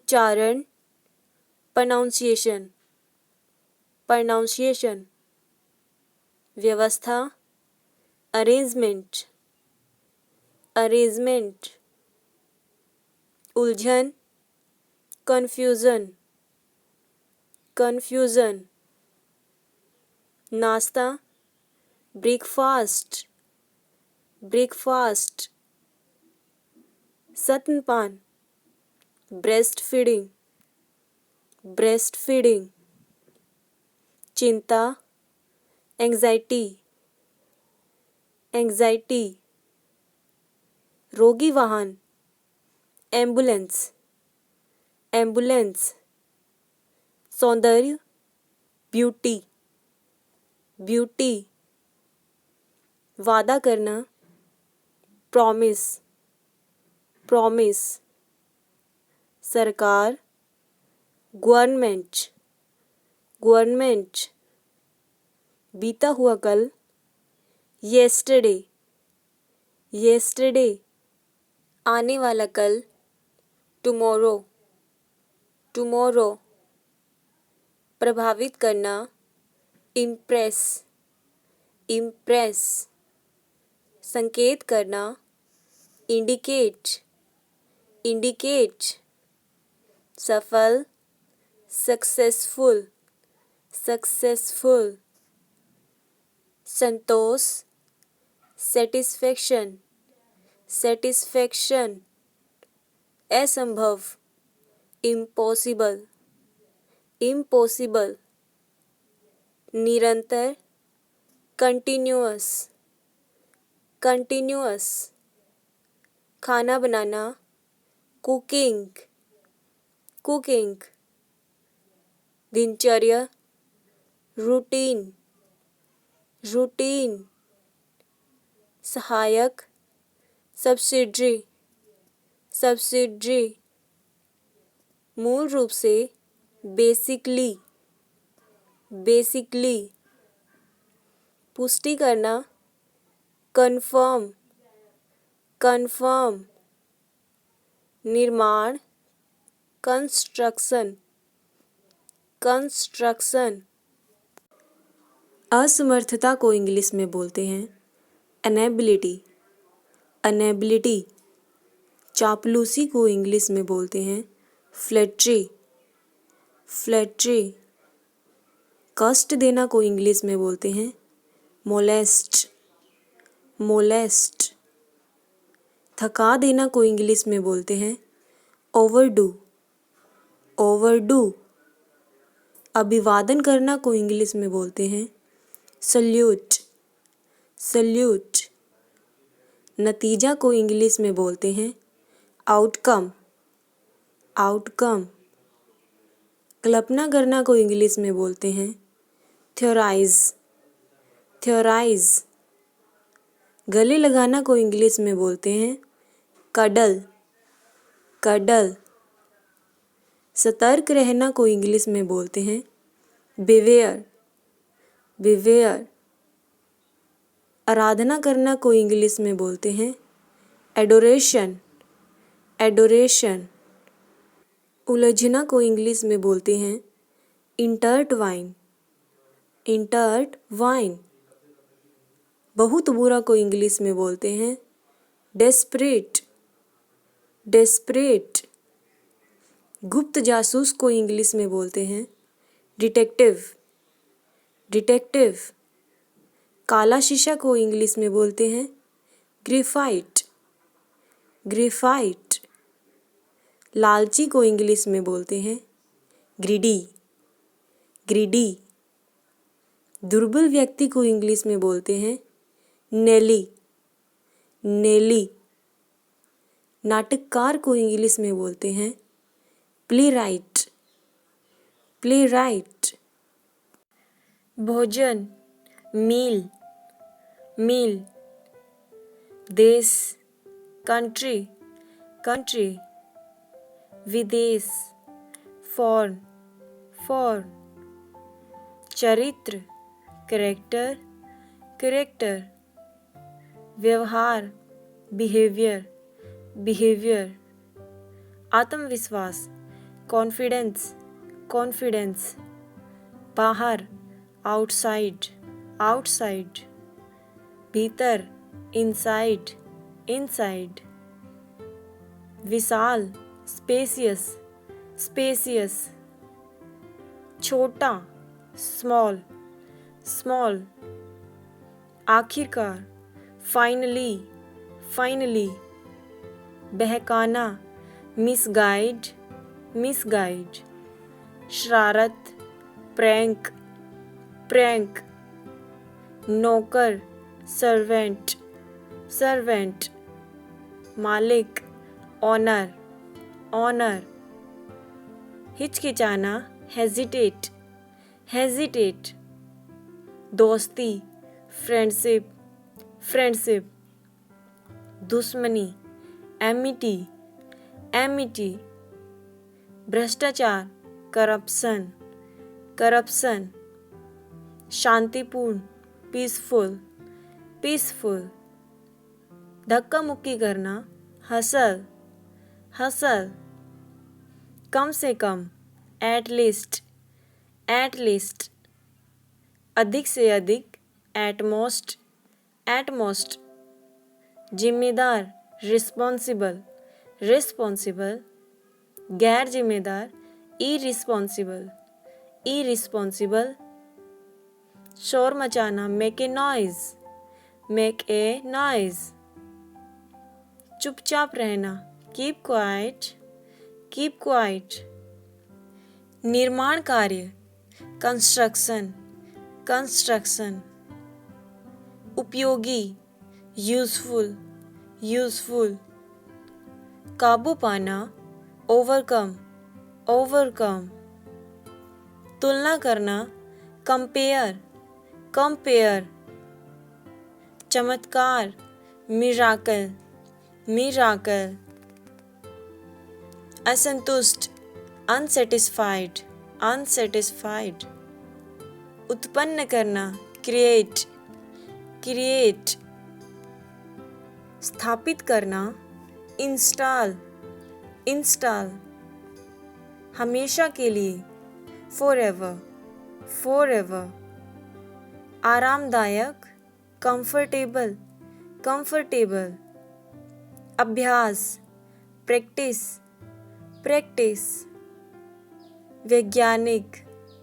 उच्चारण pronunciation pronunciation, व्यवस्था arrangement arrangement, उलझन confusion confusion, नाश्ता breakfast breakfast, स्तनपान breastfeeding breastfeeding, चिंता anxiety anxiety, रोगी वाहन ambulance ambulance, सौंदर्य beauty beauty, वादा करना promise promise, सरकार गवर्नमेंट गवर्नमेंट, बीता हुआ कल yesterday yesterday, आने वाला कल tomorrow tomorrow, प्रभावित करना impress impress, संकेत करना indicate indicate, सफल successful successful, संतोष satisfaction satisfaction, असंभव impossible impossible, निरंतर continuous continuous, खाना बनाना cooking cooking, दिनचर्या routine routine, सहायक subsidiary subsidiary, मूल रूप से basically basically, पुष्टि करना confirm confirm, निर्माण construction construction, असमर्थता को इंग्लिश में बोलते हैं inability inability, चापलूसी को इंग्लिश में बोलते हैं flattery flattery, कष्ट देना को इंग्लिश में बोलते हैं molest molest, थका देना को इंग्लिश में बोलते हैं overdo overdo, अभिवादन करना को इंग्लिश में बोलते हैं salute salute, नतीजा को इंग्लिश में बोलते हैं outcome outcome, कल्पना करना को इंग्लिश में बोलते हैं theorize theorize, गले लगाना को इंग्लिश में बोलते हैं cuddle cuddle, सतर्क रहना को इंग्लिश में बोलते हैं beware beware, आराधना करना को इंग्लिश में बोलते हैं adoration adoration, उलझना को इंग्लिश में बोलते हैं intertwine intertwine, बहुत बुरा को इंग्लिश में बोलते हैं desperate desperate, गुप्त जासूस को इंग्लिश में बोलते हैं डिटेक्टिव डिटेक्टिव, काला शीशा को इंग्लिश में बोलते हैं ग्रेफाइट ग्रेफाइट, लालची को इंग्लिश में बोलते हैं ग्रीडी ग्रीडी, दुर्बल व्यक्ति को इंग्लिश में बोलते हैं नेली नेली, नाटककार को इंग्लिश में बोलते हैं प्लेराइट प्लेराइट, भोजन मील मील, देश कंट्री कंट्री, विदेश फॉरेन फॉरेन, चरित्र कैरेक्टर कैरेक्टर, व्यवहार बिहेवियर बिहेवियर, आत्मविश्वास कॉन्फिडेंस, कॉन्फिडेंस, बाहर, आउटसाइड, आउटसाइड, भीतर, इनसाइड, इनसाइड, विशाल, स्पेसियस, स्पेसियस, छोटा, स्मॉल, स्मॉल, आखिरकार, फाइनली, फाइनली, बहकाना, मिसगाइड, मिसगाइड, शरारत, प्रैंक, प्रैंक, नौकर, सर्वेंट, सर्वेंट, मालिक, ऑनर, ऑनर, हिचकिचाना, हेजिटेट, हेजिटेट, दोस्ती, फ्रेंडशिप, फ्रेंडशिप, दुश्मनी, एमिटी, एमिटी, भ्रष्टाचार, करप्शन, करप्शन, शांतिपूर्ण, पीसफुल, पीसफुल, धक्का मुक्की करना, हसल, हसल, कम से कम, एट लीस्ट, एट लीस्ट, अधिक से अधिक, एट मोस्ट, एट मोस्ट, जिम्मेदार, रिस्पॉन्सिबल, रिस्पॉन्सिबल, गैर जिम्मेदार, इरिस्पॉन्सिबल, इरिस्पॉन्सिबल, शोर मचाना, make a noise, make a noise, चुपचाप रहना, कीप क्वाइट, कीप क्वाइट, निर्माण कार्य, कंस्ट्रक्शन, कंस्ट्रक्शन, उपयोगी, यूजफुल, यूजफुल, काबू पाना, ओवरकम, ओवरकम, तुलना करना, कंपेयर, कंपेयर, चमत्कार, मिराकल, मिराकल, असंतुष्ट, अनसेटिस्फाइड, अनसेटिस्फाइड, उत्पन्न करना, क्रिएट, क्रिएट, स्थापित करना, इंस्टॉल, इंस्टॉल, हमेशा के लिए, फॉरएवर, फॉरएवर, आरामदायक, कंफर्टेबल, कंफर्टेबल, अभ्यास, प्रैक्टिस, प्रैक्टिस, वैज्ञानिक,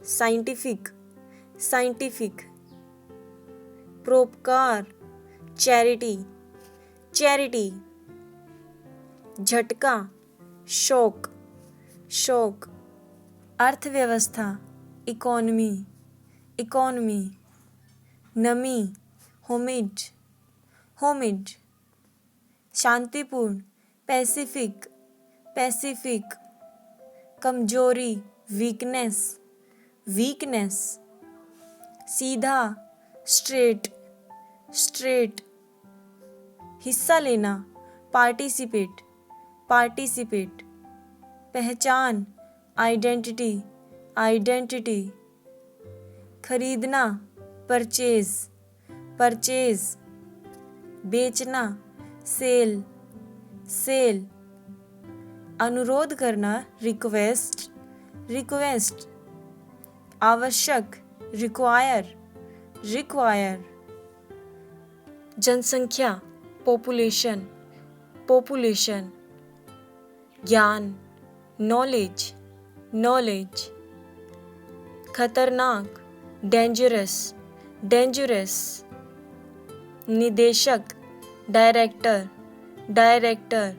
साइंटिफिक, साइंटिफिक, परोपकार, चैरिटी, चैरिटी, झटका, शौक, शौक, अर्थव्यवस्था, इकोनॉमी, इकोनॉमी, नमी, होमिड, होमिड, शांतिपूर्ण, पैसिफिक, पैसिफिक, कमजोरी, वीकनेस, वीकनेस, सीधा, स्ट्रेट, स्ट्रेट, हिस्सा लेना, पार्टिसिपेट, पार्टिसिपेट, पहचान, आइडेंटिटी, आइडेंटिटी, खरीदना, परचेज, परचेज, बेचना, सेल, सेल, अनुरोध करना, रिक्वेस्ट, रिक्वेस्ट, आवश्यक, रिक्वायर, रिक्वायर, जनसंख्या, पॉपुलेशन, पॉपुलेशन, ज्ञान, नॉलेज, नॉलेज, खतरनाक, डेंजरस, डेंजरस, निदेशक, डायरेक्टर, डायरेक्टर,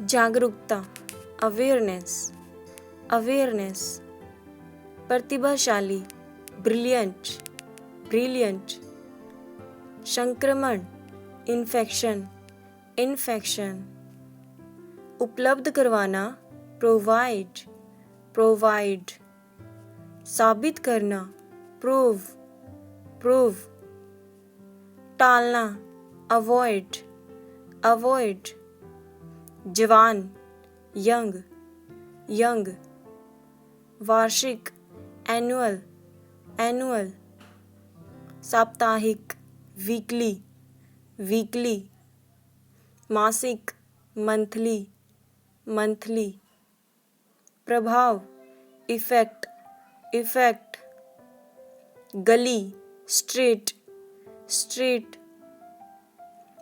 जागरूकता, अवेयरनेस, अवेयरनेस, प्रतिभाशाली, ब्रिलियंट, ब्रिलियंट, संक्रमण, इन्फेक्शन, इन्फेक्शन, उपलब्ध करवाना, प्रोवाइड, प्रोवाइड, साबित करना, प्रूव, प्रूव, टालना, अवॉइड, अवॉइड, जवान, यंग, यंग, वार्षिक, एनुअल, एनुअल, साप्ताहिक, वीकली, वीकली, मासिक, मंथली, मंथली, प्रभाव, इफेक्ट, इफेक्ट, गली, स्ट्रीट, स्ट्रीट,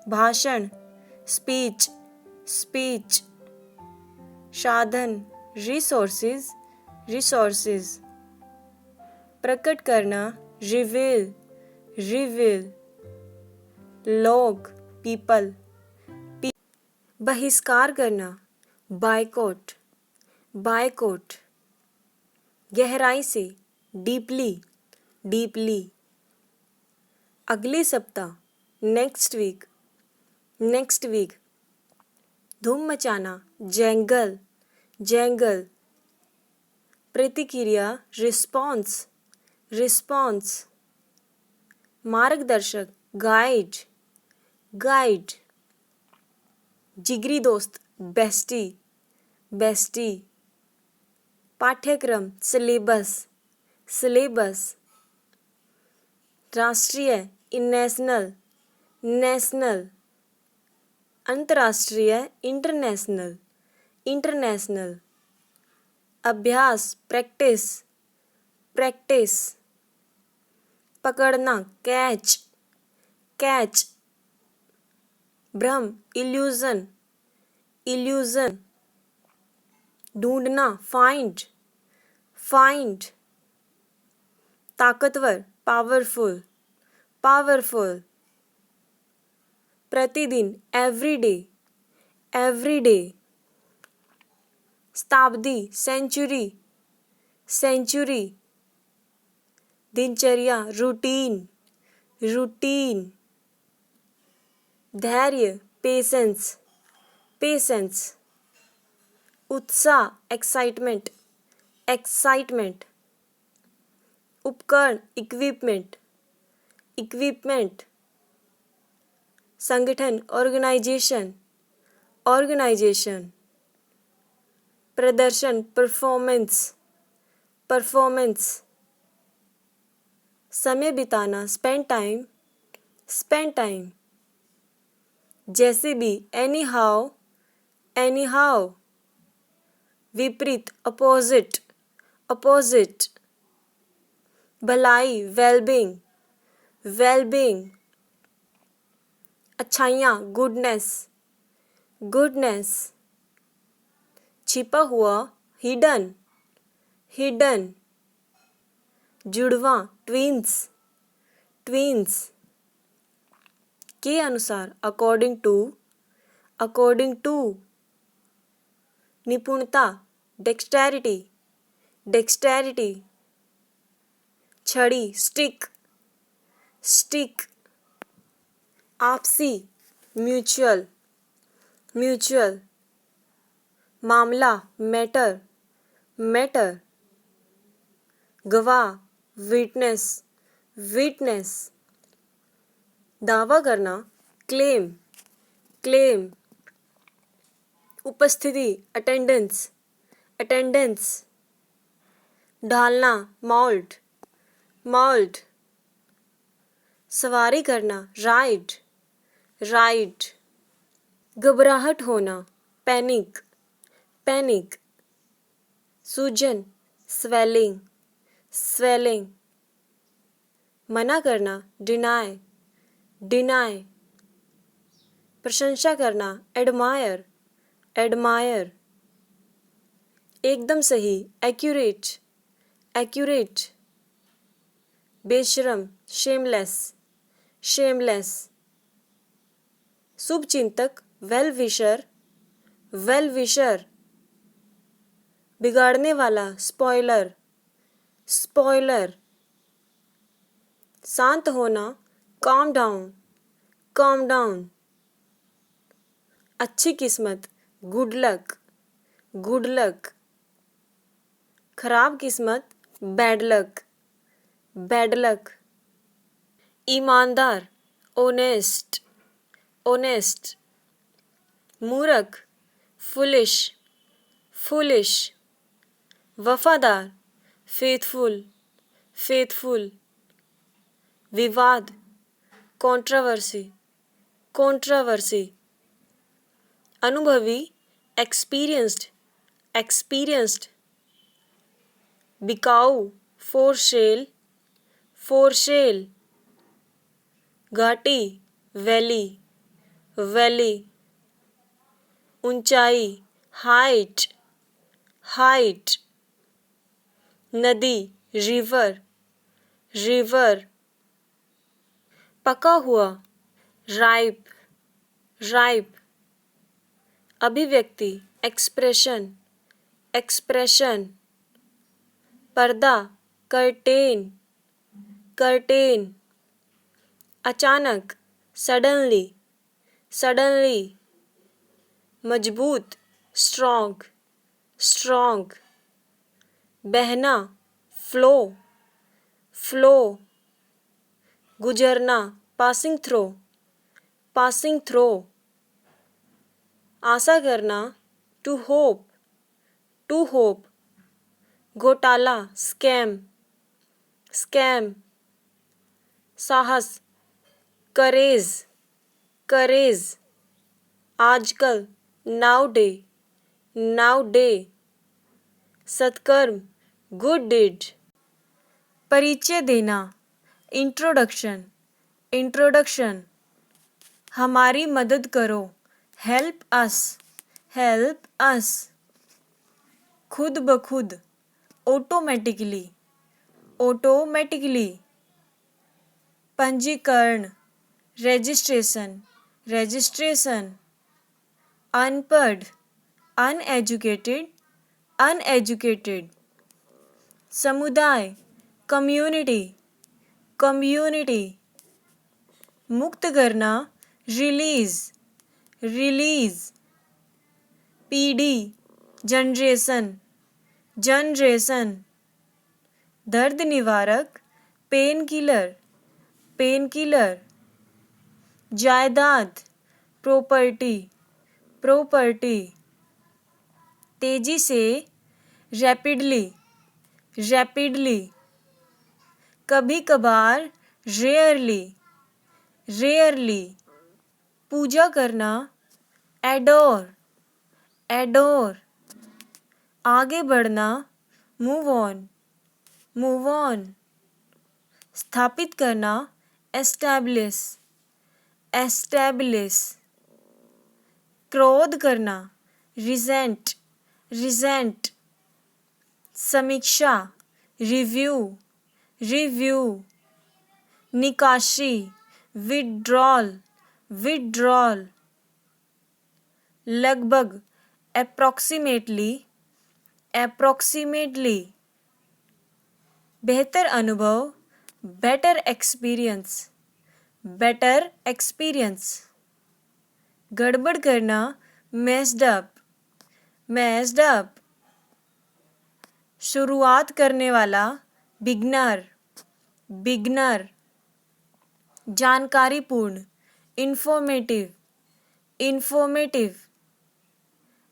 भाषण, स्पीच, स्पीच, साधन, रिसोर्सेज, रिसोर्सेज, प्रकट करना, रिवील, रिवील, लोग, पीपल, बहिष्कार करना, बायकॉट, बायकॉट, गहराई से, डीपली, डीपली, अगले सप्ताह, नेक्स्ट वीक, नेक्स्ट वीक, धूम मचाना, जंगल, जंगल, प्रतिक्रिया, रिस्पॉन्स, रिस्पॉन्स, मार्गदर्शक, गाइड, गाइड, जिगरी दोस्त, बेस्टी, बेस्टी, पाठ्यक्रम, सिलेबस, सिलेबस, राष्ट्रीय, नेशनल, नेशनल, अंतर्राष्ट्रीय, इंटरनेशनल, इंटरनेशनल, अभ्यास, प्रैक्टिस, प्रैक्टिस, पकड़ना, कैच, कैच, भ्रम, इल्यूजन, इल्यूजन, ढूंढना, फाइंड, फाइंड, ताकतवर, पावरफुल, पावरफुल, प्रतिदिन, एवरीडे, एवरीडे, शताब्दी, सेंचुरी, सेंचुरी, दिनचर्या, रूटीन, रूटीन, धैर्य, पेशेंस, पेशेंस, उत्साह, एक्साइटमेंट, एक्साइटमेंट, उपकरण, इक्विपमेंट, इक्विपमेंट, संगठन, ऑर्गेनाइजेशन, ऑर्गेनाइजेशन, प्रदर्शन, परफॉर्मेंस, परफॉर्मेंस, समय बिताना, स्पेंड टाइम, स्पेंड टाइम, जैसे भी, एनी हाउ, एनी हाउ, विपरीत, अपोजिट, अपोजिट, भलाई, वेलबींग, वेलबींग, अच्छाइयाँ, गुडनेस, गुडनेस, छिपा हुआ, हिडन, हिडन, जुड़वा, ट्विंस, ट्विंस, के अनुसार, अकॉर्डिंग टू, अकॉर्डिंग टू, निपुणता, डेक्स्टेरिटी, डेक्स्टेरिटी, छड़ी, स्टिक, स्टिक, आपसी, म्यूचुअल, म्यूचुअल, मामला, मैटर, मैटर, गवाह, विटनेस, विटनेस, दावा करना, क्लेम, क्लेम, उपस्थिति, अटेंडेंस, अटेंडेंस, ढालना, मॉल्ट, मॉल्ट, सवारी करना, राइड, राइड, घबराहट होना, पैनिक, पैनिक, सूजन, स्वेलिंग, स्वेलिंग, मना करना, डिनाय, डिनाय, प्रशंसा करना, एडमायर, एडमायर, एकदम सही, एक्यूरेट, एक्यूरेट, बेशरम, शेमलेस, शेमलेस, शुभचिंतक, वेल विशर, वेल विशर, बिगाड़ने वाला, स्पॉइलर, स्पॉइलर, शांत होना, काम डाउन, काम डाउन, अच्छी किस्मत, गुड लक, गुड लक, खराब किस्मत, बैड लक, बैड लक, ईमानदार, ओनेस्ट, ओनेस्ट, मूर्ख, फुलिश, फुलिश, वफादार, फेथफुल, फेथफुल, विवाद, कंट्रोवर्सी, कंट्रोवर्सी, अनुभवी, एक्सपीरियंस्ड, एक्सपीरियंस्ड, बिकाऊ, फॉर सेल, फॉर सेल। घाटी, वैली, वैली। ऊंचाई, हाइट, हाइट। नदी, रिवर, रिवर। पका हुआ, राइप, राइप। अभिव्यक्ति, एक्सप्रेशन, एक्सप्रेशन। पर्दा, कर्टेन, कर्टेन। अचानक, सडनली, सडनली। मजबूत, स्ट्रॉन्ग, स्ट्रॉन्ग। बहना, फ्लो, फ्लो। गुजरना, पासिंग थ्रो, पासिंग थ्रो। आशा करना, टू होप, टू होप। घोटाला, स्कैम, स्कैम। साहस, करेज, करेज। आजकल, नाउ डे, नाउ डे। सत्कर्म, गुड डीड। परिचय देना, इंट्रोडक्शन, इंट्रोडक्शन। हमारी मदद करो, हेल्प अस, हेल्प अस। खुद ब खुद, ऑटोमेटिकली, ऑटोमेटिकली। पंजीकरण, रजिस्ट्रेशन, रजिस्ट्रेशन। अनपढ़, अनएजुकेटेड, अनएजुकेटेड। समुदाय, कम्युनिटी, कम्युनिटी। मुक्त करना, रिलीज, रिलीज। पीढ़ी, जनरेशन, जनरेशन। दर्द निवारक, पेन किलर, पेन किलर। जायदाद, प्रॉपर्टी, प्रॉपर्टी। तेजी से, रैपिडली, रैपिडली। कभी कभार, रेयरली, रेयरली। पूजा करना, एडोर, एडोर। आगे बढ़ना, मूव ऑन, मूव ऑन। स्थापित करना, एस्टैब्लिश, एस्टैब्लिश। क्रोध करना, रिजेंट, रिजेंट। समीक्षा, रिव्यू, रिव्यू। निकाशी, विथड्रॉल, विथड्रॉल। लगभग, अप्रॉक्सीमेटली, अप्रॉक्सीमेटली। बेहतर अनुभव, बेटर एक्सपीरियंस, बेटर एक्सपीरियंस। गड़बड़ करना, मेस्ड अप, मेस्ड अप। शुरुआत करने वाला, बिगनर, बिगनर। जानकारीपूर्ण, इंफॉर्मेटिव, इंफॉर्मेटिव।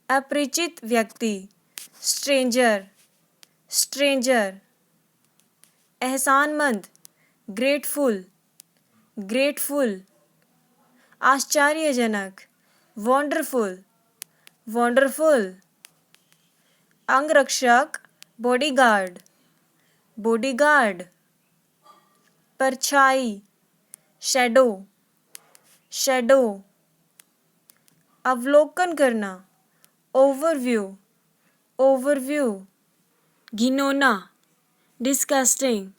अपरिचित व्यक्ति, स्ट्रेंजर, स्ट्रेंजर। एहसानमंद, ग्रेटफुल, ग्रेटफुल। आश्चर्यजनक, वंडरफुल, वंडरफुल। अंगरक्षक, बॉडीगार्ड, बॉडीगार्ड। परछाई, शैडो, शैडो। अवलोकन करना, ओवरव्यू, ओवरव्यू। घिनौना, डिस्गस्टिंग,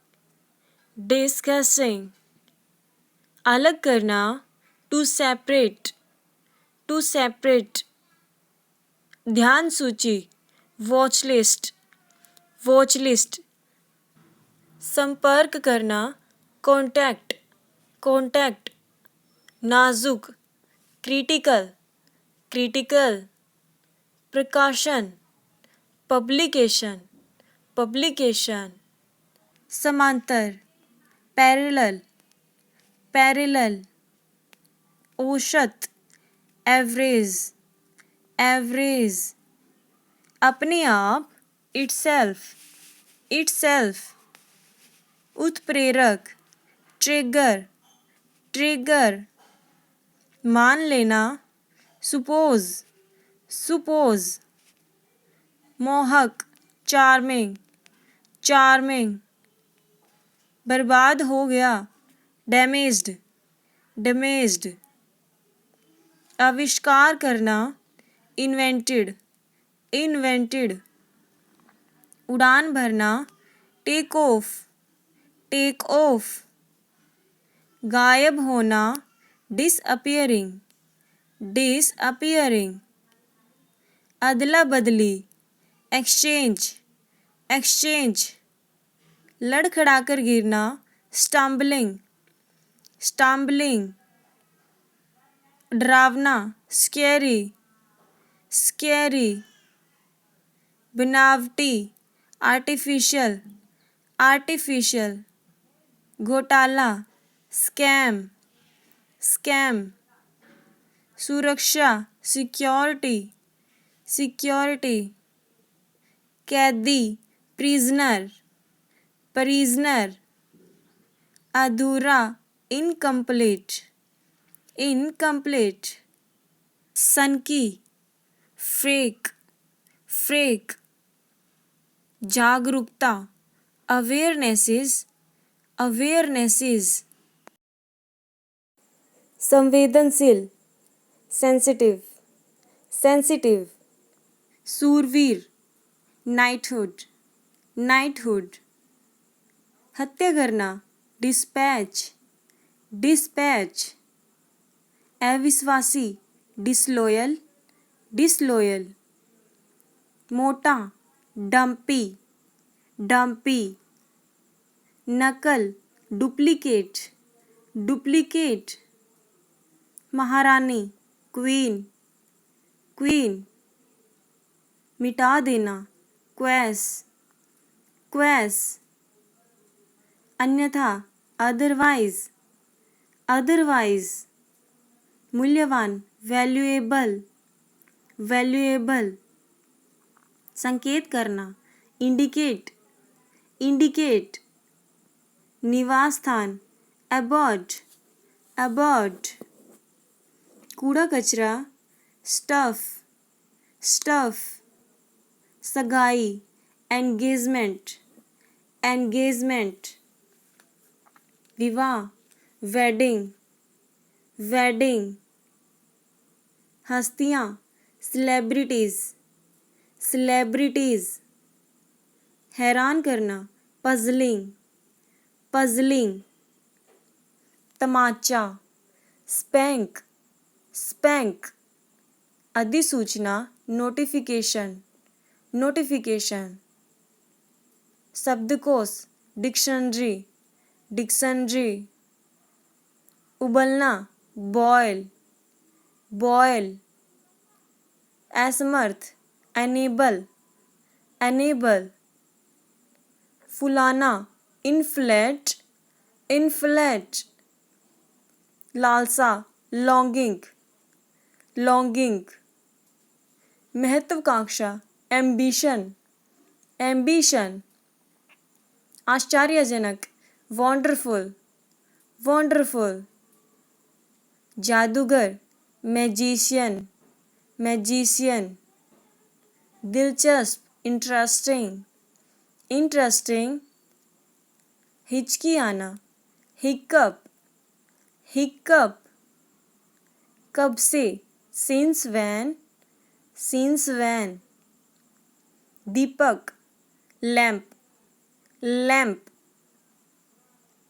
डिस्गस्टिंग। अलग करना, टू सेपरेट, टू सेपरेट। ध्यान सूची, वॉच लिस्ट, वॉच लिस्ट। संपर्क करना, कॉन्टैक्ट, कॉन्टैक्ट। नाजुक, क्रिटिकल, क्रिटिकल। प्रकाशन, पब्लिकेशन, पब्लिकेशन। समांतर, पैरेलल, पैरेलल। औसत, एवरेज, एवरेज। अपने आप, इटसेल्फ, इटसेल्फ। उत्प्रेरक, ट्रिगर, ट्रिगर। मान लेना, सुपोज, सुपोज। मोहक, चार्मिंग, चार्मिंग, बर्बाद हो गया, डैमेज्ड, डैमेज्ड, आविष्कार करना, इन्वेंटेड, इन्वेंटेड, उड़ान भरना, टेक ऑफ, टेक ऑफ, गायब होना, डिसअपियरिंग, डिसअपियरिंग, अदला बदली, एक्सचेंज, एक्सचेंज, लड़खड़ाकर गिरना, स्टम्बलिंग, स्टम्बलिंग, डरावना, स्कैरी, स्कैरी, बनावटी, आर्टिफिशियल, आर्टिफिशियल, घोटाला, स्कैम, स्कैम, सुरक्षा, सिक्योरिटी, सिक्योरिटी, कैदी, प्रिजनर, प्रिजनर, अधूरा, इनकम्प्लीट, इनकम्प्लीट, सनकी, फेक, फेक, जागरूकता, अवेयरनेसेस, अवेयरनेसेस, संवेदनशील, सेंसिटिव, सेंसिटिव, सूरवीर, नाइटहुड, नाइटहुड, हत्या करना, डिस्पैच, डिस्पैच, अविश्वासी, डिसलॉयल, डिसलॉयल, मोटा, डंपी, डंपी, नकल, डुप्लीकेट, डुप्लीकेट, महारानी, क्वीन, क्वीन, मिटा देना, क्वैस, क्वैस, अन्यथा, अदरवाइज, अदरवाइज, मूल्यवान, वैल्यूएबल, वैल्यूएबल, संकेत करना, इंडिकेट, इंडिकेट, निवास स्थान, अबॉर्ड, अबॉर्ड, कूड़ा कचरा, स्टफ, स्टफ, सगाई, एंगेजमेंट, एंगेजमेंट, विवाह, वेडिंग, वेडिंग, हस्तियाँ, सेलिब्रिटीज़, सेलिब्रिटीज़, हैरान करना, पजलिंग, पजलिंग, तमाचा, स्पैंक, स्पैंक, अधिसूचना, नोटिफिकेशन, नोटिफिकेशन, शब्दकोश, डिक्शनरी, डिक्शनरी, उबलना, बॉयल, बॉयल, असमर्थ, एनेबल, एनेबल, फुलाना, इन्फ्लेट, इन्फ्लेट, लालसा, लॉन्गिंग, लॉन्गिंग, महत्वाकांक्षा, एम्बिशन, एम्बिशन, आश्चर्यजनक, वंडरफुल, वंडरफुल, जादूगर, मैजिशियन, मैजिशियन, दिलचस्प, इंटरेस्टिंग, इंटरेस्टिंग, हिचकी आना, हिकअप, हिकअप, कब से, since when, since when, Deepak, lamp, lamp,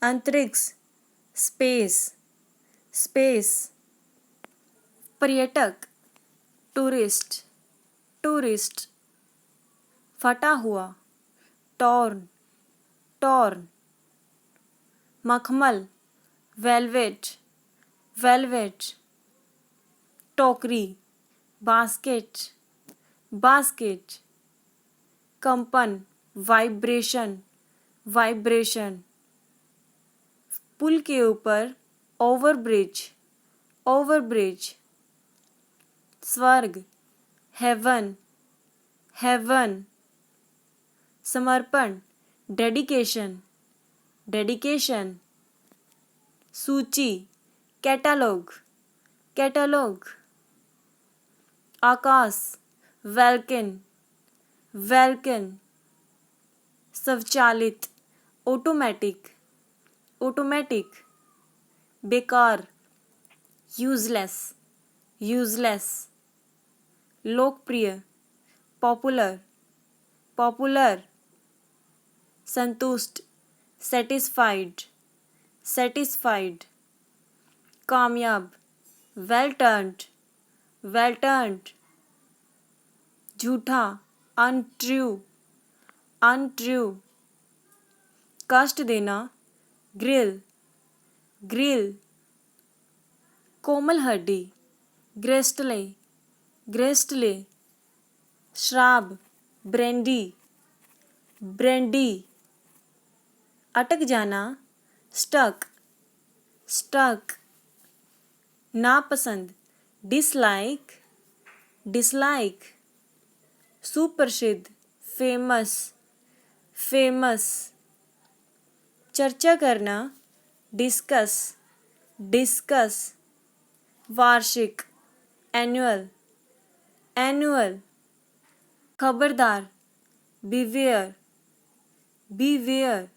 अंतरिक्ष, स्पेस, स्पेस, पर्यटक, टूरिस्ट, टूरिस्ट, फटा हुआ, टॉर्न, टॉर्न, मखमल, वेलवेट, वेलवेट, टोकरी, बास्केट, बास्केट, कंपन, वाइब्रेशन, वाइब्रेशन, पुल के ऊपर, ओवरब्रिज, ओवरब्रिज, स्वर्ग, हेवन, हेवन, समर्पण, डेडिकेशन, डेडिकेशन, सूची, कैटलॉग, कैटलॉग, आकाश, वेल्कन, वेल्कन, स्वचालित, ऑटोमेटिक, ऑटोमेटिक, बेकार, यूजलेस, यूजलेस, लोकप्रिय, पॉपुलर, पॉपुलर, संतुष्ट, सेटिस्फाइड, सेटिस्फाइड, कामयाब, वेल टर्न्ड, वेल टर्न्ड, झूठा, अनट्रू, अनट्रू, कष्ट देना, ग्रिल, ग्रिल, कोमल हड्डी, ग्रेस्टले, ग्रेस्टले, श्राब, ब्रेंडी, ब्रेंडी, अटक जाना, स्टक, स्टक, नापसंद, डिसलाइक, डिसलाइक, सुप्रसिद्ध, फेमस, फेमस, चर्चा करना, डिस्कस, डिस्कस, वार्षिक, एनुअल, एनुअल, खबरदार, बीवेयर, बीवेयर,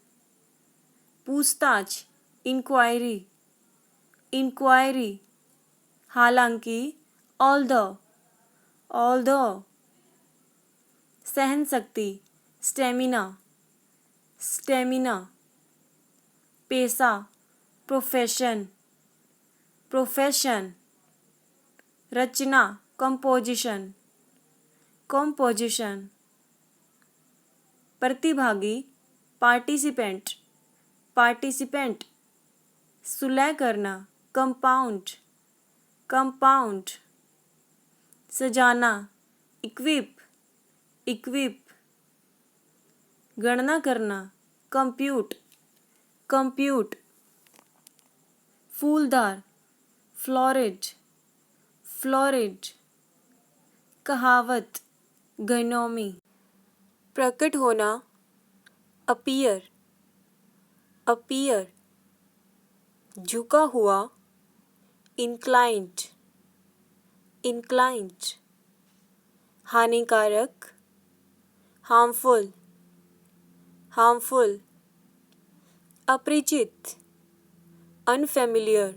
पूछताछ, इंक्वायरी, इंक्वायरी, हालांकि, ऑल्दो, ऑल्दो, सहन शक्ति, स्टेमिना, स्टेमिना, पेशा, प्रोफेशन, प्रोफेशन, रचना, कंपोजिशन, कंपोजिशन, प्रतिभागी, पार्टिसिपेंट, पार्टिसिपेंट, सुलह करना, कंपाउंड, कंपाउंड, सजाना, इक्विप, इक्विप, गणना करना, कंप्यूट, कंप्यूट, फूलदार, फ्लोरिड, फ्लोरिड, कहावत, गनोमी, प्रकट होना, अपीयर, अपीयर, झुका हुआ, इंक्लाइंड, इंक्लाइंड, हानिकारक, हार्मफुल, हार्मफुल, अपरिचित, अनफेमिलियर,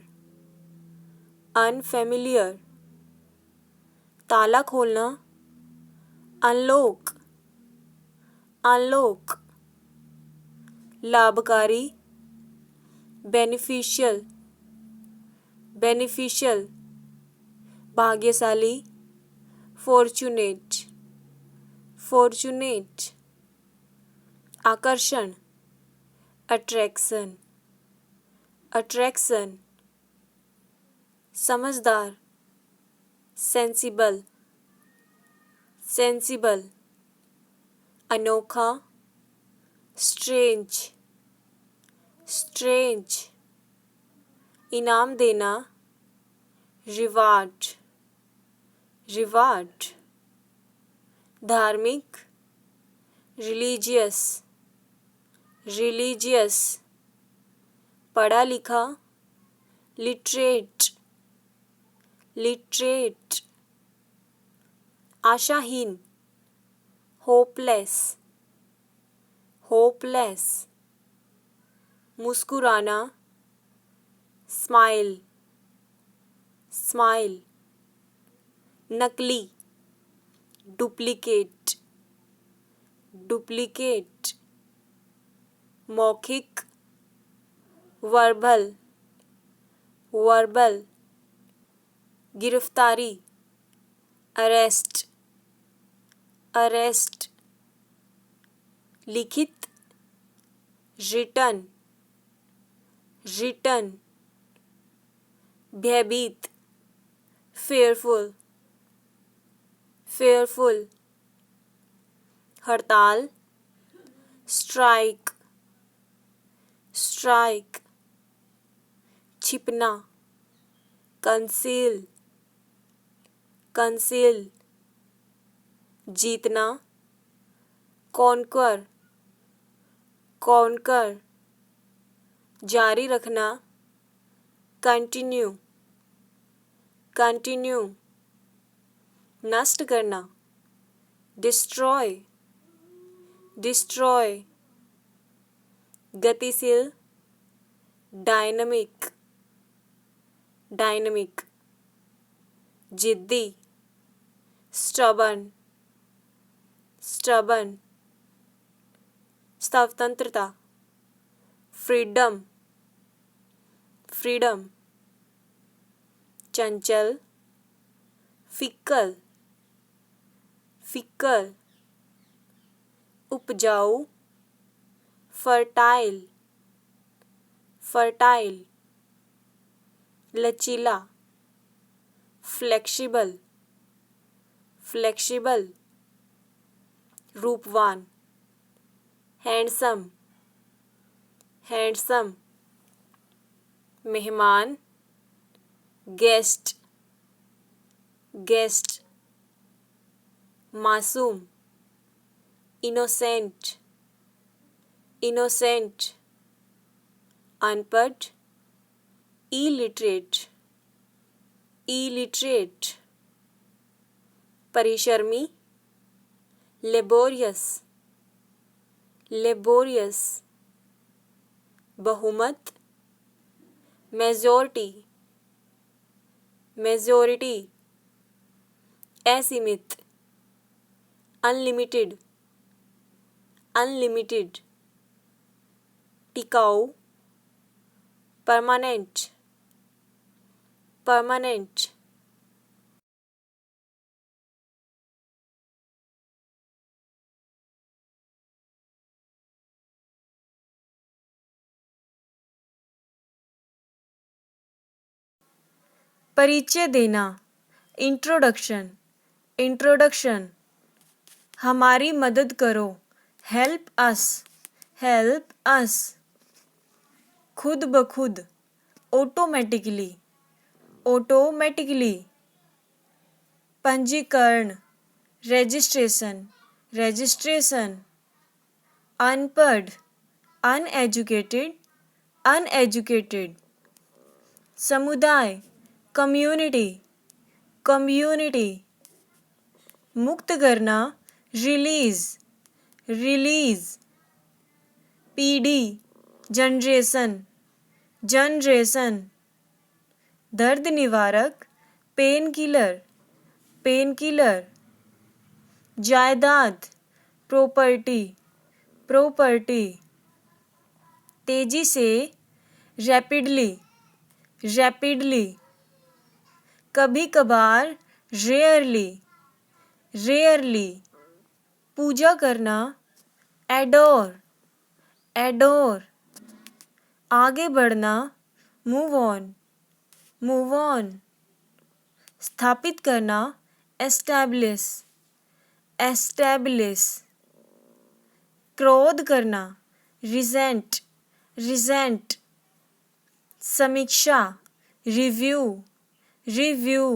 अनफेमिलियर, ताला खोलना, अनलॉक, अनलॉक, लाभकारी, बेनिफिशियल, बेनिफिशियल, भाग्यशाली, फॉर्चुनेट, फॉर्चुनेट, आकर्षण, अट्रैक्शन, अट्रैक्शन, समझदार, सेंसिबल, सेंसिबल, अनोखा, स्ट्रेंज, स्ट्रेंज, इनाम देना, रिवार्ड, रिवार्ड, धार्मिक, रिलीजियस, रिलीजियस, पढ़ा लिखा, लिटरेट, लिटरेट, आशाहीन, होपलेस, होपलेस, मुस्कुराना, स्माइल, स्माइल, नकली, डुप्लीकेट, डुप्लीकेट, मौखिक, वर्बल, वर्बल, गिरफ्तारी, अरेस्ट, अरेस्ट, लिखित, रिटन, रिटन, भयभीत, फेयरफुल, फेयरफुल, हड़ताल, स्ट्राइक, स्ट्राइक, छिपना, कंसील, कंसील, जीतना, कॉन्कर, कॉन्कर, जारी रखना, कंटिन्यू, कंटिन्यू, नष्ट करना, डिस्ट्रॉय, डिस्ट्रॉय, गतिशील, डायनामिक, डायनामिक, जिद्दी, स्टबर्न, स्टबर्न, स्वतंत्रता, फ्रीडम, फ्रीडम, चंचल, फिक्कल, फिक्कल, उपजाऊ, फर्टाइल, फर्टाइल, लचीला, फ्लेक्सिबल, फ्लेक्सिबल, रूपवान, हैंडसम, हैंडसम, मेहमान, गेस्ट, गेस्ट, मासूम, इनोसेंट, इनोसेंट, अनपढ़, इलिटरेट, इलिटरेट, परिश्रमी, लेबोरियस, लेबोरियस, बहुमत, मेजॉरिटी, मेजॉरिटी, असीमित, अनलिमिटेड, अनलिमिटेड, टिकाऊ, परमानेंट, परमानेंट, परिचय देना, इंट्रोडक्शन, इंट्रोडक्शन, हमारी मदद करो, हेल्प अस, हेल्प अस, खुद ब खुद, ऑटोमेटिकली, ऑटोमेटिकली, पंजीकरण, रजिस्ट्रेशन, रजिस्ट्रेशन, अनपढ़, अनएजुकेटेड, अनएजुकेटेड, समुदाय, कम्युनिटी, कम्युनिटी, मुक्त करना, रिलीज, रिलीज, पीढ़ी, जनरेशन, जनरेशन, दर्द निवारक, पेन किलर, पेन किलर, जायदाद, प्रॉपर्टी, प्रॉपर्टी, तेजी से, रैपिडली, रैपिडली, कभी कभार, रेयरली, रेयरली, पूजा करना, एडोर, एडोर, आगे बढ़ना, मूव ऑन, मूव ऑन, स्थापित करना, एस्टैब्लिश, एस्टैब्लिश, क्रोध करना, रिजेंट, रिजेंट, समीक्षा, रिव्यू, रिव्यू,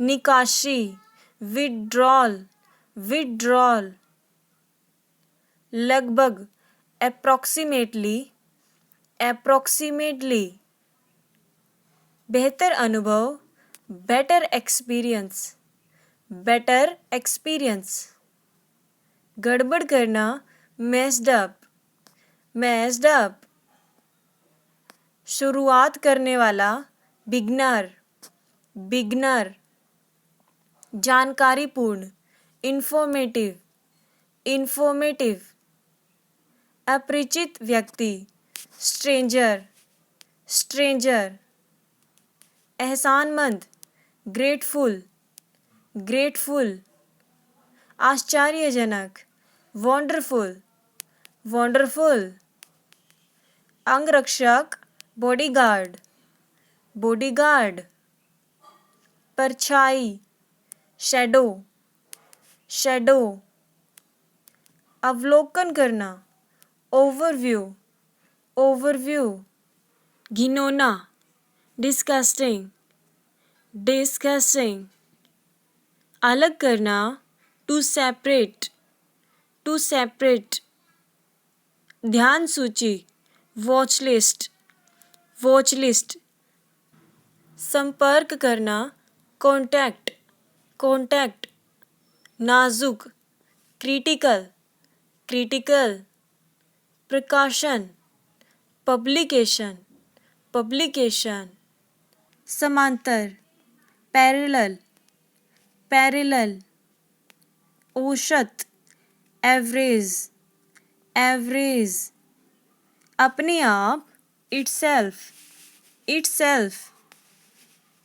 निकाशी, विड्रॉल, विड्रॉल, लगभग, अप्रॉक्सीमेटली, अप्रॉक्सीमेटली, बेहतर अनुभव, बेटर एक्सपीरियंस, बेटर एक्सपीरियंस, गड़बड़ करना, मेस्ड अप, मेस्ड अप, शुरुआत करने वाला, बिगनर, बिगनर, जानकारीपूर्ण, इंफॉर्मेटिव, इंफॉर्मेटिव, अपरिचित व्यक्ति, स्ट्रेंजर, स्ट्रेंजर, एहसानमंद, ग्रेटफुल, ग्रेटफुल, आश्चर्यजनक, वंडरफुल, वंडरफुल, अंगरक्षक, बॉडीगार्ड, बॉडीगार्ड, परछाई, शैडो, शैडो, अवलोकन करना, ओवरव्यू, ओवरव्यू, घिनौना, डिस्गस्टिंग, डिस्गस्टिंग, अलग करना, टू सेपरेट, टू सेपरेट, ध्यान सूची, वॉच लिस्ट, वॉच लिस्ट, संपर्क करना, कॉन्टैक्ट, कॉन्टैक्ट, नाजुक, क्रिटिकल, क्रिटिकल, प्रकाशन, पब्लिकेशन, पब्लिकेशन। समांतर, पैरेलल, पैरेलल। औसत, एवरेज, एवरेज। अपने आप, इटसेल्फ, इटसेल्फ।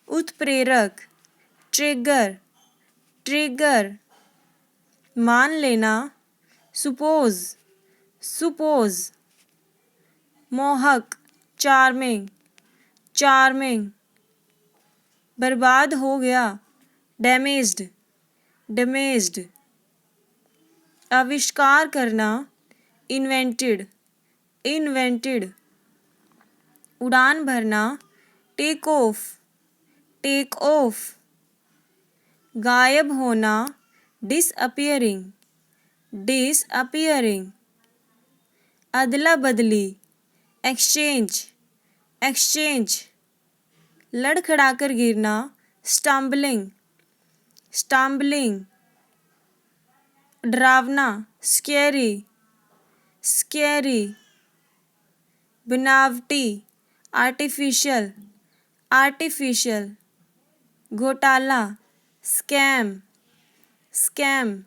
उत्प्रेरक, ट्रिगर, ट्रिगर। मान लेना, सुपोज, सुपोज। मोहक, चार्मिंग, चार्मिंग। बर्बाद हो गया, डैमेज्ड, डैमेज्ड। आविष्कार करना, इन्वेंटेड, इन्वेंटेड। उड़ान भरना, टेक ऑफ, टेक ऑफ। गायब होना, डिसअपियरिंग, डिसअपियरिंग। अदला बदली, एक्सचेंज, एक्सचेंज। लड़खड़ाकर गिरना, स्टम्बलिंग, स्टम्बलिंग। डरावना, स्कैरी, स्कैरी। बनावटी, आर्टिफिशियल, आर्टिफिशियल। घोटाला, स्कैम, स्कैम।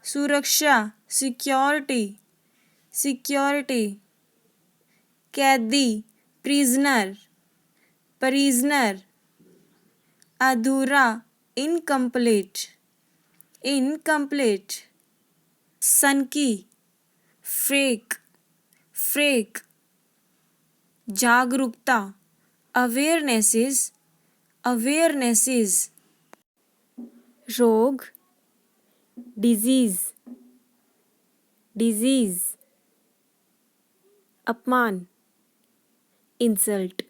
सुरक्षा, सिक्योरिटी, सिक्योरिटी। कैदी, प्रिजनर, प्रिजनर। अधूरा, इनकम्प्लीट, इनकम्प्लीट। सनकी, फेक, फेक। जागरूकता, अवेयरनेसेस, अवेयरनेसेस। रोग, डिजीज, डिजीज। अपमान, इंसल्ट,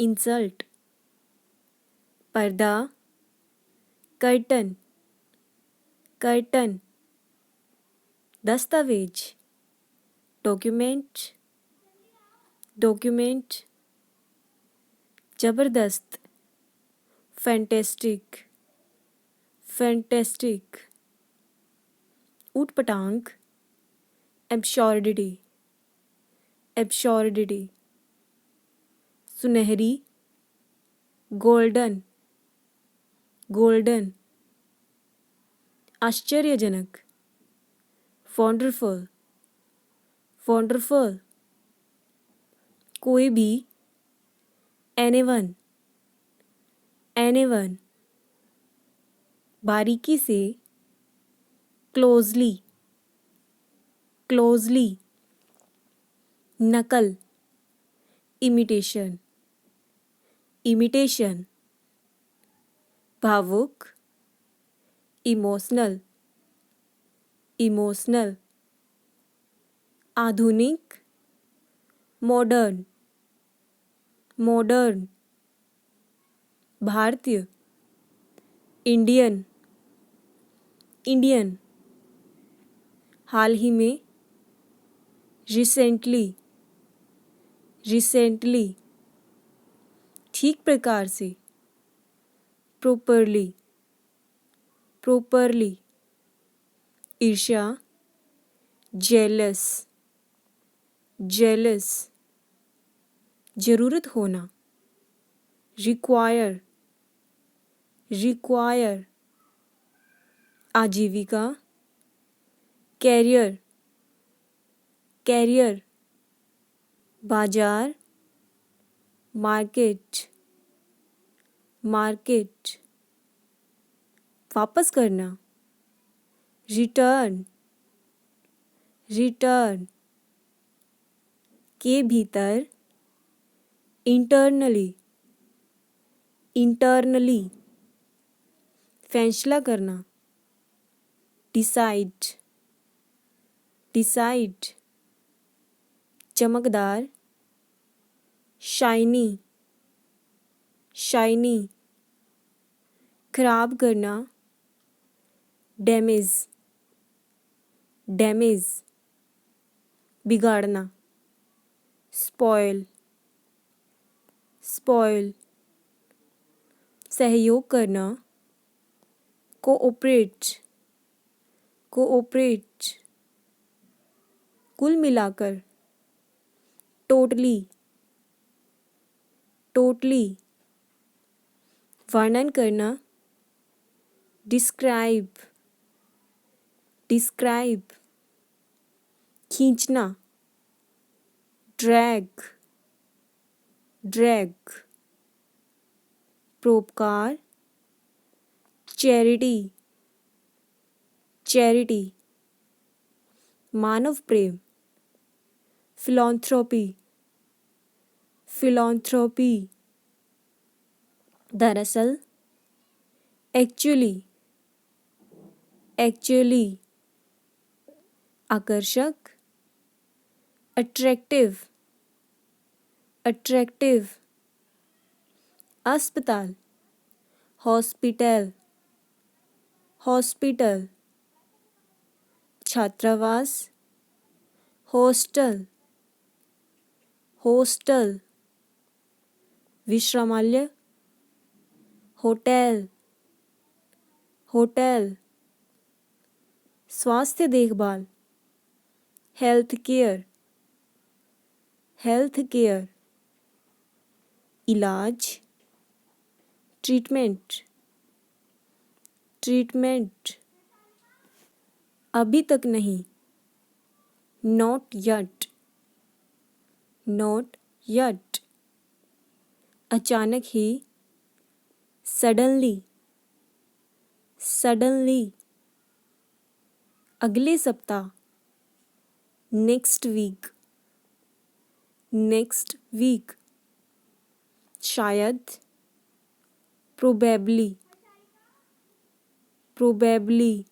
इंसल्ट। पर्दा, कर्टन, कर्टन। दस्तावेज, डॉक्यूमेंट, डॉक्यूमेंट। जबरदस्त, फैंटेस्टिक, फैंटेस्टिक। ऊटपटांग, एब्सोर्डिटी, एब्सोर्डिटी। सुनहरी, गोल्डन, गोल्डन। आश्चर्यजनक, वंडरफुल, वंडरफुल। कोई भी, एनीवन, एनीवन। बारीकी से, क्लोजली, क्लोजली। नकल, इमिटेशन, इमिटेशन। भावुक, इमोशनल, इमोशनल। आधुनिक, मॉडर्न, मॉडर्न। भारतीय, इंडियन, इंडियन। हाल ही में, रिसेंटली, रिसेंटली। ठीक प्रकार से, प्रॉपरली, प्रॉपरली। ईर्ष्या, जेलस, जेलस। जरूरत होना, रिक्वायर, रिक्वायर। आजीविका, कैरियर, कैरियर। बाजार, मार्केट, मार्केट। वापस करना, रिटर्न, रिटर्न। के भीतर, इंटरनली, इंटरनली। फैसला करना, डिसाइड, डिसाइड। चमकदार, शाइनी, शाइनी। खराब करना, डैमेज, डैमेज। बिगाड़ना, स्पॉइल, स्पॉइल। सहयोग करना, कोऑपरेट, कोऑपरेट। कुल मिलाकर, टोटली, टोटली। वर्णन करना, डिस्क्राइब, डिस्क्राइब। खींचना, ड्रैग, ड्रैग। परोपकार, चैरिटी, चैरिटी। मानव प्रेम, फिलॉन्थ्रोपी, फिलॉन्थ्रोपी। दरअसल, एक्चुअली, एक्चुअली। आकर्षक, अट्रैक्टिव, अट्रैक्टिव। अस्पताल, हॉस्पिटल, हॉस्पिटल। छात्रावास, हॉस्टल, हॉस्टल। विश्रामालय, होटल, होटल। स्वास्थ्य देखभाल, हेल्थ केयर, हेल्थ केयर। इलाज, ट्रीटमेंट, ट्रीटमेंट। अभी तक नहीं, नॉट यट, नॉट यट। अचानक ही, सडनली, सडनली। अगले सप्ताह, नेक्स्ट वीक, नेक्स्ट वीक। शायद, प्रोबेबली, प्रोबेबली।